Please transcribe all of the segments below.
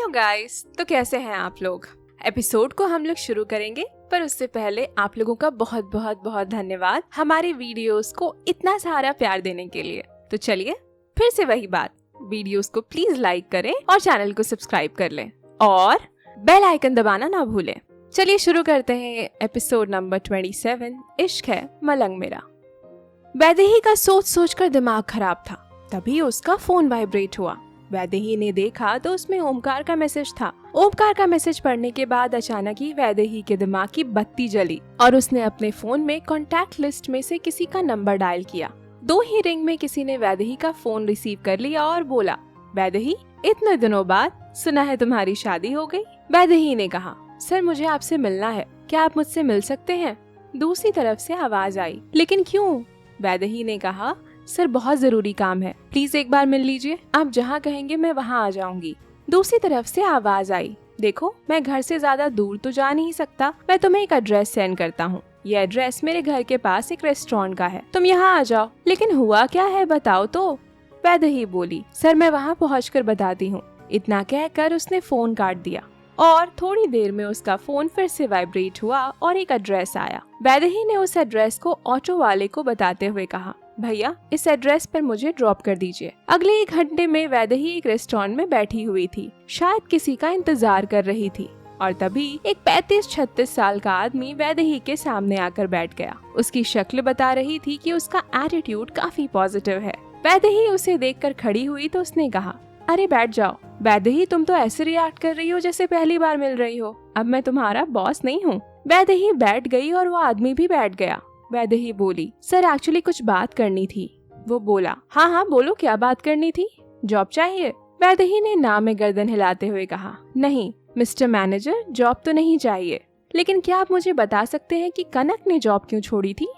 Hello guys, तो कैसे हैं आप लोग। एपिसोड को हम लोग शुरू करेंगे, पर उससे पहले आप लोगों का बहुत बहुत बहुत धन्यवाद हमारी वीडियोस को इतना सारा प्यार देने के लिए। तो चलिए फिर से वही बात, वीडियोस को प्लीज लाइक करें और चैनल को सब्सक्राइब कर लें और बेल आइकन दबाना ना भूलें। चलिए शुरू करते हैं एपिसोड नंबर 27, इश्क है मलंग मेरा। वैदेही का सोच सोच कर दिमाग खराब था। तभी उसका फोन वाइब्रेट हुआ। वैदेही ने देखा तो उसमें ओमकार का मैसेज था। ओमकार का मैसेज पढ़ने के बाद अचानक ही वैदेही के दिमाग की बत्ती जली और उसने अपने फोन में कॉन्टैक्ट लिस्ट में से किसी का नंबर डायल किया। 2 ही रिंग में किसी ने वैदेही का फोन रिसीव कर लिया और बोला, वैदेही इतने दिनों बाद सुना है तुम्हारी शादी हो गई। वैदेही ने कहा, सर मुझे आपसे मिलना है, क्या आप मुझसे मिल सकते हैं। दूसरी तरफ से आवाज आई, लेकिन क्यों। वैदेही ने कहा, सर बहुत जरूरी काम है, प्लीज एक बार मिल लीजिए, आप जहाँ कहेंगे मैं वहाँ आ जाऊंगी। दूसरी तरफ से आवाज आई, देखो मैं घर से ज्यादा दूर तो जा नहीं सकता, मैं तुम्हें एक एड्रेस सेंड करता हूँ। ये एड्रेस मेरे घर के पास एक रेस्टोरेंट का है, तुम यहाँ आ जाओ। लेकिन हुआ क्या है बताओ तो। वैदेही बोली, सर मैं वहाँ पहुँचकर बताती हूँ। इतना कहकर उसने फोन काट दिया और थोड़ी देर में उसका फोन फिर से वाइब्रेट हुआ और एक एड्रेस आया। वैदेही ने उस एड्रेस को ऑटो वाले को बताते हुए कहा, भैया इस एड्रेस पर मुझे ड्रॉप कर दीजिए। अगले 1 घंटे में वैदेही एक रेस्टोरेंट में बैठी हुई थी, शायद किसी का इंतजार कर रही थी। और तभी एक 35-36 साल का आदमी वैदेही के सामने आकर बैठ गया। उसकी शक्ल बता रही थी कि उसका एटीट्यूड काफी पॉजिटिव है। वैदेही उसे देखकर खड़ी हुई तो उसने कहा, अरे बैठ जाओ। वैदेही तुम तो ऐसे रिएक्ट कर रही हो जैसे पहली बार मिल रही हो, अब मैं तुम्हारा बॉस नहीं हूँ। वैदेही बैठ गई और वो आदमी भी बैठ गया। वैदेही बोली, सर एक्चुअली कुछ बात करनी थी। वो बोला, हाँ हाँ बोलो क्या बात करनी थी, जॉब चाहिए। वैदेही ने ना में गर्दन हिलाते हुए कहा, नहीं मिस्टर मैनेजर, जॉब तो नहीं चाहिए, लेकिन क्या आप मुझे बता सकते हैं कि कनक ने जॉब क्यों छोड़ी थी।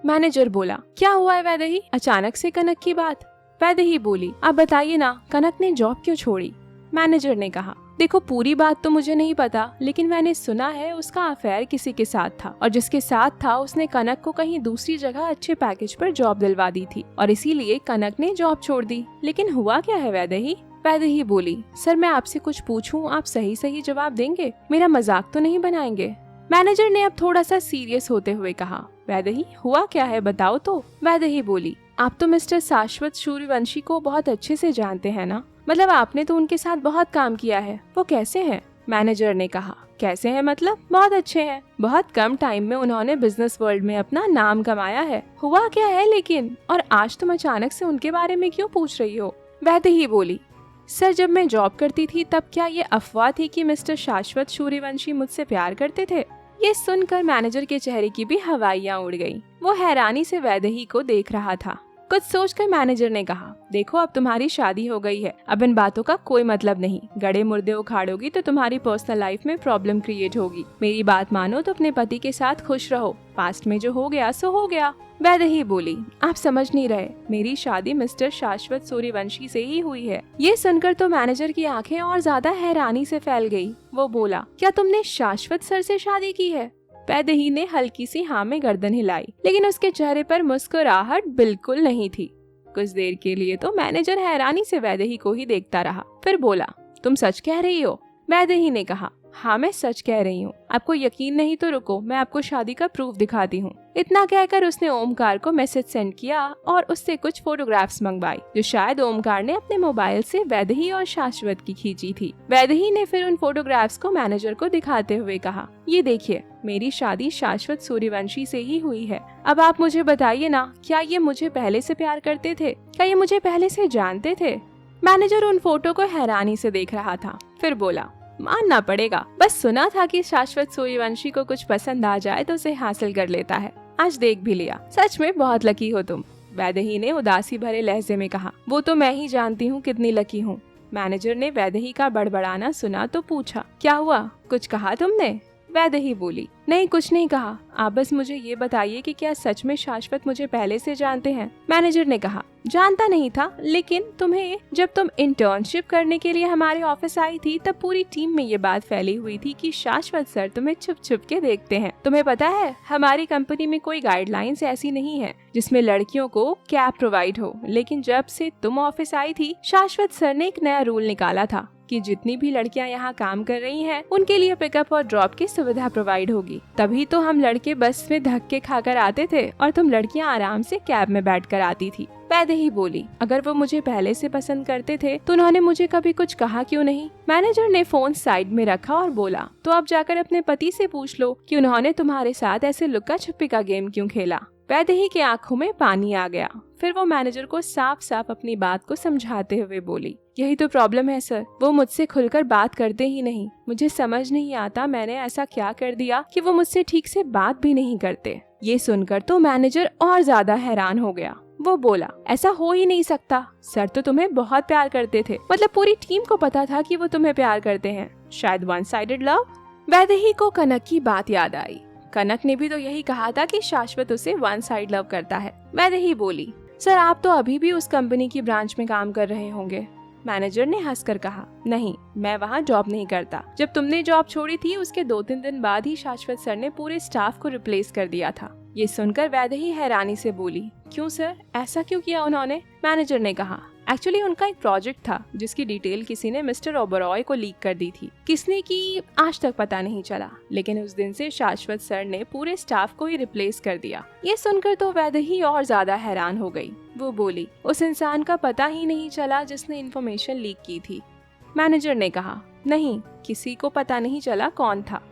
मैनेजर बोला, क्या हुआ है वैदेही, अचानक से कनक की बात। वैदेही बोली, आप बताइए ना, कनक ने जॉब क्यों छोड़ी। मैनेजर ने कहा, देखो पूरी बात तो मुझे नहीं पता, लेकिन मैंने सुना है उसका अफेयर किसी के साथ था और जिसके साथ था उसने कनक को कहीं दूसरी जगह अच्छे पैकेज पर जॉब दिलवा दी थी और इसीलिए कनक ने जॉब छोड़ दी। लेकिन हुआ क्या है वैदेही। वैदेही बोली, सर मैं आपसे कुछ पूछूं, आप सही सही जवाब देंगे, मेरा मजाक तो नहीं बनाएंगे। मैनेजर ने अब थोड़ा सा सीरियस होते हुए कहा, वैदेही हुआ क्या है बताओ तो। वैदेही बोली, आप तो मिस्टर शाश्वत सूर्यवंशी को बहुत अच्छे से जानते हैं ना, मतलब आपने तो उनके साथ बहुत काम किया है, वो कैसे हैं। मैनेजर ने कहा, कैसे हैं मतलब, बहुत अच्छे हैं, बहुत कम टाइम में उन्होंने बिजनेस वर्ल्ड में अपना नाम कमाया है। हुआ क्या है लेकिन, और आज तुम अचानक से उनके बारे में क्यों पूछ रही हो। वैदेही बोली, सर जब मैं जॉब करती थी तब क्या ये अफवाह थी कि मिस्टर शाश्वत सूर्यवंशी मुझसे प्यार करते थे। ये सुनकर मैनेजर के चेहरे की भी हवाइयाँ उड़ गईं। वो हैरानी से वैदेही को देख रहा था। कुछ सोचकर मैनेजर ने कहा, देखो अब तुम्हारी शादी हो गई है, अब इन बातों का कोई मतलब नहीं। गड़े मुर्दे उखाड़ोगी तो तुम्हारी पर्सनल लाइफ में प्रॉब्लम क्रिएट होगी। मेरी बात मानो तो अपने पति के साथ खुश रहो, पास्ट में जो हो गया सो हो गया। वैदेही बोली, आप समझ नहीं रहे, मेरी शादी मिस्टर शाश्वत सूर्यवंशी से ही हुई है। ये सुनकर तो मैनेजर की आंखें और ज्यादा हैरानी से फैल गई। वो बोला, क्या तुमने शाश्वत सर से शादी की है। वैदेही ने हल्की सी हाँ में गर्दन हिलाई, लेकिन उसके चेहरे पर मुस्कुराहट बिल्कुल नहीं थी। कुछ देर के लिए तो मैनेजर हैरानी से वैदेही को ही देखता रहा, फिर बोला, तुम सच कह रही हो। वैदेही ने कहा, हाँ मैं सच कह रही हूँ, आपको यकीन नहीं तो रुको, मैं आपको शादी का प्रूफ दिखाती हूँ। इतना कहकर उसने ओमकार को मैसेज सेंड किया और उससे कुछ फोटोग्राफ्स मंगवाई, जो शायद ओमकार ने अपने मोबाइल से वैदेही और शाश्वत की खींची थी। वैदेही ने फिर उन फोटोग्राफ्स को मैनेजर को दिखाते हुए कहा, ये देखिए, मेरी शादी शाश्वत सूर्यवंशी से ही हुई है। अब आप मुझे बताइए ना, क्या ये मुझे पहले से प्यार करते थे, क्या ये मुझे पहले से जानते थे। मैनेजर उन फोटो को हैरानी से देख रहा था, फिर बोला, मानना पड़ेगा, बस सुना था कि शाश्वत सूर्यवंशी को कुछ पसंद आ जाए तो उसे हासिल कर लेता है, आज देख भी लिया, सच में बहुत लकी हो तुम। वैदेही ने उदासी भरे लहजे में कहा, वो तो मैं ही जानती हूँ कितनी लकी हूँ। मैनेजर ने वैदेही का बड़बड़ाना सुना तो पूछा, क्या हुआ, कुछ कहा तुमने। वैदेही बोली, नहीं कुछ नहीं कहा, आप बस मुझे ये बताइए कि क्या सच में शाश्वत मुझे पहले से जानते हैं। मैनेजर ने कहा, जानता नहीं था, लेकिन तुम्हें जब तुम इंटर्नशिप करने के लिए हमारे ऑफिस आई थी तब पूरी टीम में ये बात फैली हुई थी कि शाश्वत सर तुम्हें छुप छुप के देखते हैं। तुम्हें पता है हमारी कंपनी में कोई गाइडलाइंस ऐसी नहीं है जिसमें लड़कियों को कैब प्रोवाइड हो, लेकिन जब से तुम ऑफिस आई थी शाश्वत सर ने एक नया रूल निकाला था कि जितनी भी लड़कियां यहाँ काम कर रही हैं, उनके लिए पिकअप और ड्रॉप की सुविधा प्रोवाइड होगी। तभी तो हम लड़के बस में धक्के खाकर आते थे और तुम लड़कियां आराम से कैब में बैठकर आती थी। वैदेही बोली, अगर वो मुझे पहले से पसंद करते थे तो उन्होंने मुझे कभी कुछ कहा क्यों नहीं? मैनेजर ने फोन साइड में रखा और बोला, तो आप जाकर अपने पति से पूछ लो कि उन्होंने तुम्हारे साथ ऐसे लुक्का छुपी का गेम क्यों खेला। वैदेही की आंखों में पानी आ गया। फिर वो मैनेजर को साफ साफ अपनी बात को समझाते हुए बोली, यही तो प्रॉब्लम है सर, वो मुझसे खुलकर बात करते ही नहीं। मुझे समझ नहीं आता मैंने ऐसा क्या कर दिया कि वो मुझसे ठीक से बात भी नहीं करते। ये सुनकर तो मैनेजर और ज्यादा हैरान हो गया। वो बोला, ऐसा हो ही नहीं सकता, सर तो तुम्हें बहुत प्यार करते थे, मतलब पूरी टीम को पता था कि वो तुम्हें प्यार करते हैं। शायद वन साइडेड लव। वैदेही को कनक की बात याद आई। कनक ने भी तो यही कहा था कि शाश्वत उसे वन साइड लव करता है। वैदेही बोली, सर आप तो अभी भी उस कंपनी की ब्रांच में काम कर रहे होंगे। मैनेजर ने हंसकर कहा, नहीं, मैं वहाँ जॉब नहीं करता। जब तुमने जॉब छोड़ी थी उसके 2-3 दिन बाद ही शाश्वत सर ने पूरे स्टाफ को रिप्लेस कर दिया था। ये सुनकर वैदेही हैरानी से बोली, क्यों सर, ऐसा क्यों किया उन्होंने? मैनेजर ने कहा, एक्चुअली उनका एक प्रोजेक्ट था जिसकी डिटेल किसी ने मिस्टर ओबरॉय को लीक कर दी थी। किसने की आज तक पता नहीं चला, लेकिन उस दिन से शाश्वत सर ने पूरे स्टाफ को ही रिप्लेस कर दिया। ये सुनकर तो वैदेही और ज्यादा हैरान हो गई। वो बोली, उस इंसान का पता ही नहीं चला जिसने इन्फॉर्मेशन लीक की थी। मैनेजर ने कहा, नहीं, किसी को पता नहीं चला कौन था।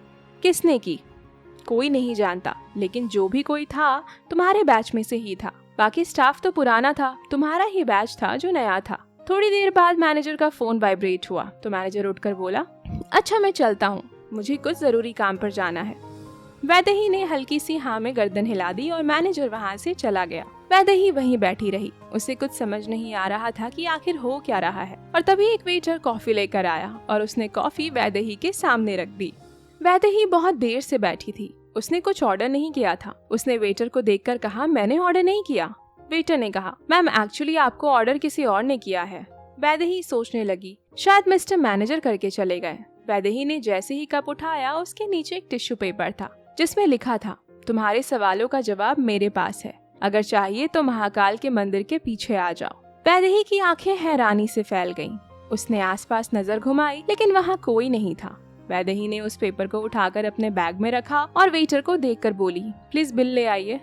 किसने की? कोई नहीं जानता, लेकिन जो भी कोई था तुम्हारे बैच में से ही था। बाकी स्टाफ तो पुराना था, तुम्हारा ही बैच था जो नया था। थोड़ी देर बाद मैनेजर का फोन वाइब्रेट हुआ तो मैनेजर उठकर बोला, अच्छा मैं चलता हूँ, मुझे कुछ जरूरी काम पर जाना है। वैदेही ने हल्की सी हाँ में गर्दन हिला दी और मैनेजर वहाँ से चला गया। वैदेही वहीं बैठी रही। उसे कुछ समझ नहीं आ रहा था कि आखिर हो क्या रहा है। और तभी एक वेटर कॉफी लेकर आया और उसने कॉफी वैदेही के सामने रख दी। वैदेही बहुत देर से बैठी थी। उसने कुछ ऑर्डर नहीं किया था। उसने वेटर को देखकर कहा, मैंने ऑर्डर नहीं किया। वेटर ने कहा, मैम एक्चुअली आपको ऑर्डर किसी और ने किया है। वैदेही सोचने लगी, शायद मिस्टर मैनेजर करके चले गए। वैदेही ने जैसे ही कप उठाया उसके नीचे एक टिश्यू पेपर था जिसमें लिखा था, तुम्हारे सवालों का जवाब मेरे पास है, अगर चाहिए तो महाकाल के मंदिर के पीछे आ जाओ। वैदेही की आंखें हैरानी से फैल गईं। उसने आसपास नजर घुमाई लेकिन वहाँ कोई नहीं था। वैदेही ने उस पेपर को उठाकर अपने बैग में रखा और वेटर को देखकर बोली, प्लीज बिल ले आइए।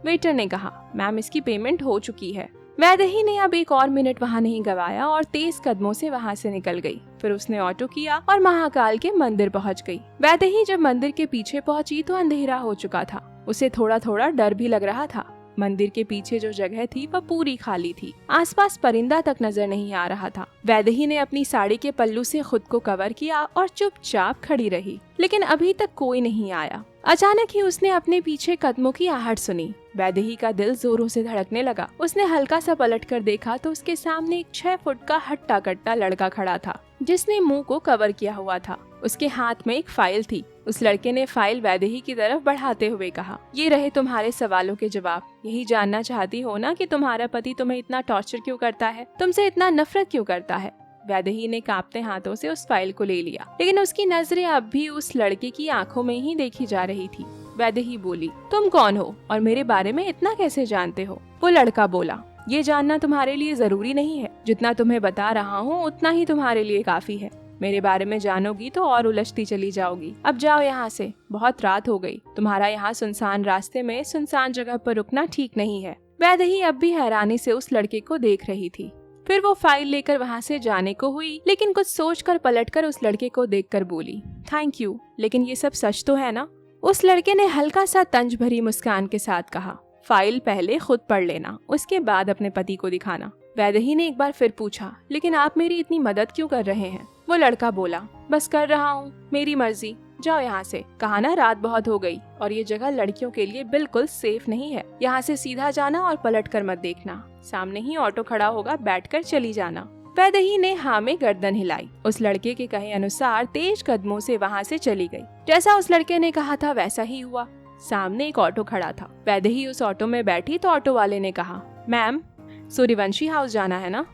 वेटर ने कहा, मैम इसकी पेमेंट हो चुकी है। वैदेही ने अब एक और मिनट वहाँ नहीं गवाया और तेज कदमों से वहाँ से निकल गई। फिर उसने ऑटो किया और महाकाल के मंदिर पहुँच गई। वैदेही जब मंदिर के पीछे पहुँची तो अंधेरा हो चुका था। उसे थोड़ा थोड़ा डर भी लग रहा था। मंदिर के पीछे जो जगह थी वह पूरी खाली थी। आसपास परिंदा तक नजर नहीं आ रहा था। वैदेही ने अपनी साड़ी के पल्लू से खुद को कवर किया और चुपचाप खड़ी रही, लेकिन अभी तक कोई नहीं आया। अचानक ही उसने अपने पीछे कदमों की आहट सुनी। वैदेही का दिल जोरों से धड़कने लगा। उसने हल्का सा पलटकर देखा तो उसके सामने एक 6 फुट का हट्टा कट्टा लड़का खड़ा था जिसने मुंह को कवर किया हुआ था। उसके हाथ में एक फाइल थी। उस लड़के ने फाइल वैदेही की तरफ बढ़ाते हुए कहा, ये रहे तुम्हारे सवालों के जवाब। यही जानना चाहती हो ना कि तुम्हारा पति तुम्हें इतना टॉर्चर क्यों करता है, तुमसे इतना नफरत क्यों करता है। वैदेही ने कांपते हाथों से उस फाइल को ले लिया, लेकिन उसकी नजरें अब भी उस लड़के की आंखों में ही देखी जा रही थी। वैदेही बोली, तुम कौन हो और मेरे बारे में इतना कैसे जानते हो? वो लड़का बोला, ये जानना तुम्हारे लिए जरूरी नहीं है। जितना तुम्हें बता रहा हूँ उतना ही तुम्हारे लिए काफी है। मेरे बारे में जानोगी तो और उलझती चली जाओगी। अब जाओ यहाँ से, बहुत रात हो गई। तुम्हारा यहाँ सुनसान रास्ते में सुनसान जगह पर रुकना ठीक नहीं है। वैदेही अब भी हैरानी से उस लड़के को देख रही थी। फिर वो फाइल लेकर वहाँ से जाने को हुई, लेकिन कुछ सोचकर पलटकर उस लड़के को देखकर बोली, थैंक यू, लेकिन ये सब सच तो है ना? उस लड़के ने हल्का सा तंज भरी मुस्कान के साथ कहा, फाइल पहले खुद पढ़ लेना, उसके बाद अपने पति को दिखाना। वैदेही ने एक बार फिर पूछा, लेकिन आप मेरी इतनी मदद क्यों कर रहे हैं? वो लड़का बोला, बस कर रहा हूँ, मेरी मर्जी। जाओ यहाँ से। कहा ना रात बहुत हो गई और ये जगह लड़कियों के लिए बिल्कुल सेफ नहीं है। यहाँ से सीधा जाना और पलट कर मत देखना। सामने ही ऑटो खड़ा होगा, बैठकर चली जाना। वैदेही ने हाँ में गर्दन हिलाई। उस लड़के के कहे अनुसार तेज कदमों से वहाँ से चली गई। जैसा उस लड़के ने कहा था वैसा ही हुआ। सामने एक ऑटो खड़ा था। वैदेही उस ऑटो में बैठी तो ऑटो वाले ने कहा, मैम सूर्यवंशी हाउस जाना है ना?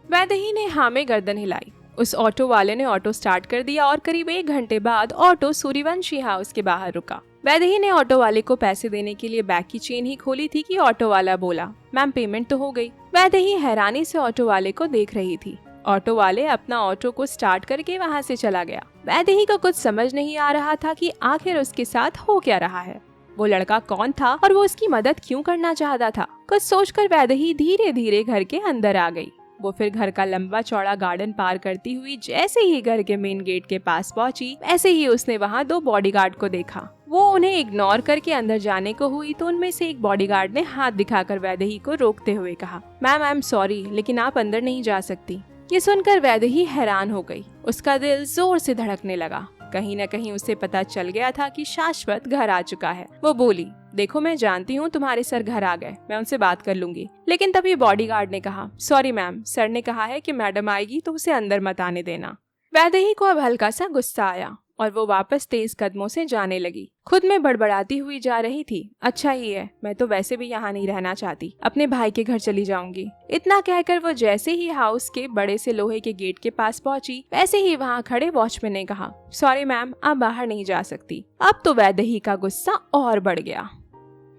वैदेही ने हाँ में गर्दन हिलाई। उस ऑटो वाले ने ऑटो स्टार्ट कर दिया और करीब 1 घंटे बाद ऑटो सूर्यवंशी हाउस के बाहर रुका। वैदेही ने ऑटो वाले को पैसे देने के लिए बैग की चेन ही खोली थी कि ऑटो वाला बोला, मैम पेमेंट तो हो गई। वैदेही हैरानी से ऑटो वाले को देख रही थी। ऑटो वाले अपना ऑटो को स्टार्ट करके वहाँ से चला गया। वैदेही को कुछ समझ नहीं आ रहा था कि आखिर उसके साथ हो क्या रहा है, वो लड़का कौन था और वो उसकी मदद क्यों करना चाहता था। कुछ सोचकर वैदेही धीरे धीरे घर के अंदर आ गई। वो फिर घर का लंबा चौड़ा गार्डन पार करती हुई जैसे ही घर के मेन गेट के पास पहुंची, वैसे ही उसने वहाँ 2 बॉडीगार्ड को देखा। वो उन्हें इग्नोर करके अंदर जाने को हुई तो उनमें से एक बॉडीगार्ड ने हाथ दिखाकर वैदेही को रोकते हुए कहा, मैम आई एम सॉरी, लेकिन आप अंदर नहीं जा सकती। ये सुनकर वैदेही हैरान हो गई। उसका दिल जोर से धड़कने लगा। कहीं न कहीं उसे पता चल गया था कि शाश्वत घर आ चुका है। वो बोली, देखो मैं जानती हूँ तुम्हारे सर घर आ गए, मैं उनसे बात कर लूंगी। लेकिन तभी बॉडीगार्ड ने कहा, सॉरी मैम, सर ने कहा है कि मैडम आएगी तो उसे अंदर मत आने देना। वैदेही को अब हल्का सा गुस्सा आया और वो वापस तेज कदमों से जाने लगी। खुद में बड़बड़ाती हुई जा रही थी, अच्छा ही है, मैं तो वैसे भी यहाँ नहीं रहना चाहती, अपने भाई के घर चली जाऊंगी। इतना कहकर वो जैसे ही हाउस के बड़े से लोहे के गेट के पास पहुंची, वैसे ही वहाँ खड़े वॉचमैन ने कहा, सॉरी मैम, आप बाहर नहीं जा सकती। अब तो वैदेही का गुस्सा और बढ़ गया।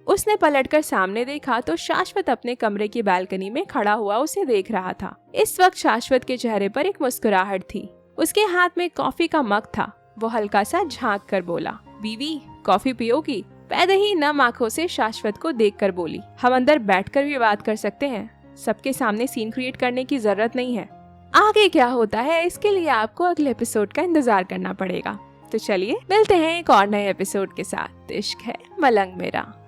उसने पलटकर सामने देखा तो शाश्वत अपने कमरे की बालकनी में खड़ा हुआ उसे देख रहा था। इस वक्त शाश्वत के चेहरे पर एक मुस्कुराहट थी। उसके हाथ में कॉफी का मग था। वो हल्का सा झांक कर बोला, बीवी कॉफी पियोगी? वैदेही नम आंखों से शाश्वत को देखकर बोली, हम अंदर बैठकर भी बात कर सकते हैं, सबके सामने सीन क्रिएट करने की जरूरत नहीं है। आगे क्या होता है इसके लिए आपको अगले एपिसोड का इंतजार करना पड़ेगा। तो चलिए मिलते हैं एक और नए एपिसोड के साथ। इश्क है मलंग मेरा।